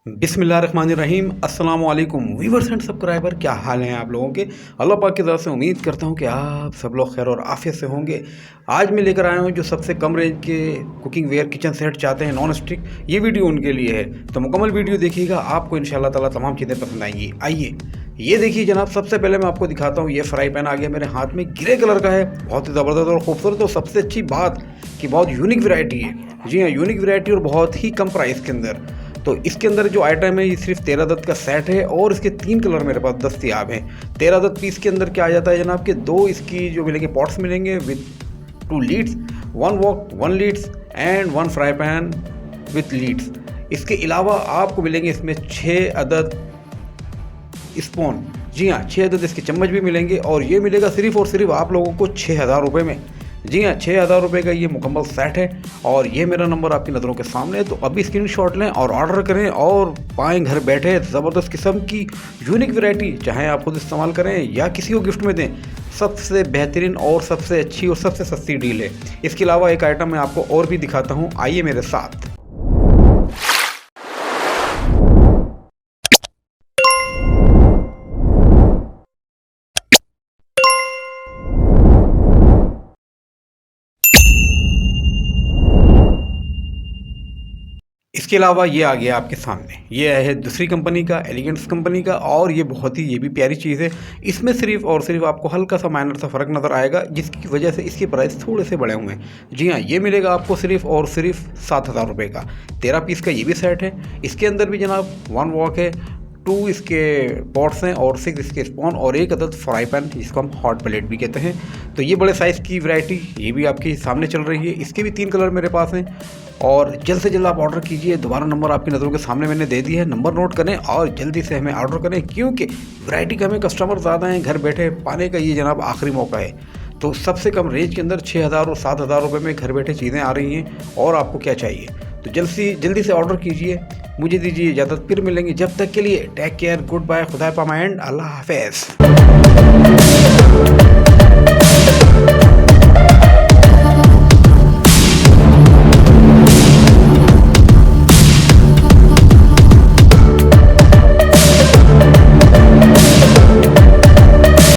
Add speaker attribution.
Speaker 1: बिस्मिल्लाहिर्रहमानिर्रहीम। अस्सलाम वालेकुम व्यूअर्स एंड सब्सक्राइबर, क्या हाल हैं आप लोगों के। अल्लाह पाक की तरफ से उम्मीद करता हूं कि आप सब लोग खैर और आफियत से होंगे। आज मैं लेकर आया हूं जो सबसे कम रेंज के कुकिंग वेयर किचन सेट चाहते हैं नॉन स्टिक, ये वीडियो उनके लिए है। तो मुकम्मल वीडियो देखिएगा, आपको इंशाल्लाह ताला तमाम चीज़ें पसंद आएंगी। आइए ये देखिए जनाब, सबसे पहले मैं आपको दिखाता हूँ। ये फ्राई पैन आ गया मेरे हाथ में, ग्रे कलर का है, बहुत ही ज़बरदस्त और खूबसूरत। और सबसे अच्छी बात कि बहुत यूनिक वैरायटी है। जी हाँ, यूनिक वैरायटी और बहुत ही कम प्राइस के अंदर। तो इसके अंदर जो आइटम है ये सिर्फ 13 अदद का सेट है और इसके 3 कलर मेरे पास दस्तयाब हैं। 13 अदद पीस के अंदर क्या आ जाता है जनाब, कि 2 इसकी जो मिलेंगे पॉट्स मिलेंगे with 2 lids, 1 wok 1 lids and 1 fry pan with lids. इसके अलावा आपको मिलेंगे इसमें 6 अदद स्पून, जी हाँ 6 अदद इसके चम्मच भी मिलेंगे। और ये मिलेगा सिर्फ और सिर्फ आप लोगों को 6,000 रुपये में। जी हाँ, 6,000 रुपये का ये मुकम्मल सेट है। और ये मेरा नंबर आपकी नज़रों के सामने है, तो अभी स्क्रीनशॉट लें और ऑर्डर करें और पाएँ घर बैठे ज़बरदस्त किस्म की यूनिक वैरायटी। चाहे आप खुद इस्तेमाल करें या किसी को गिफ्ट में दें, सबसे बेहतरीन और सबसे अच्छी और सबसे सस्ती डील है। इसके अलावा एक आइटम मैं आपको और भी दिखाता हूँ, आइए मेरे साथ। इसके अलावा ये आ गया आपके सामने, ये है दूसरी कंपनी का, एलिगेंट्स कंपनी का। और ये बहुत ही, ये भी प्यारी चीज़ है। इसमें सिर्फ और सिर्फ आपको हल्का सा माइनर सा फ़र्क नज़र आएगा, जिसकी वजह से इसके प्राइस थोड़े से बढ़े हुए हैं। जी हाँ, ये मिलेगा आपको सिर्फ और सिर्फ 7,000 रुपये का। 13 पीस का ये भी सेट है। इसके अंदर भी जनाब 1 वॉक है, 2 इसके पॉट्स हैं और 6 इसके स्पून और 1 अदद फ्राई पैन, जिसको हम हॉट प्लेट भी कहते हैं। तो ये बड़े साइज़ की वैरायटी ये भी आपके सामने चल रही है। इसके भी 3 कलर मेरे पास हैं और जल्द से जल्द आप ऑर्डर कीजिए। दोबारा नंबर आपकी नज़रों के सामने मैंने दे दिया है, नंबर नोट करें और जल्दी से हमें ऑर्डर करें, क्योंकि वैरायटी का हमें कस्टमर ज़्यादा हैं, घर बैठे पाने का ये जनाब आखिरी मौका है। तो सबसे कम रेंज के अंदर 6,000 और 7,000 रुपये में घर बैठे चीज़ें आ रही हैं। और आपको क्या चाहिए, तो जल्दी से ऑर्डर कीजिए। मुझे दीजिए इजाज़त, फिर मिलेंगे। जब तक के लिए टेक केयर, गुड बाय, खुदा पामा एंड अल्लाह हाफिज़।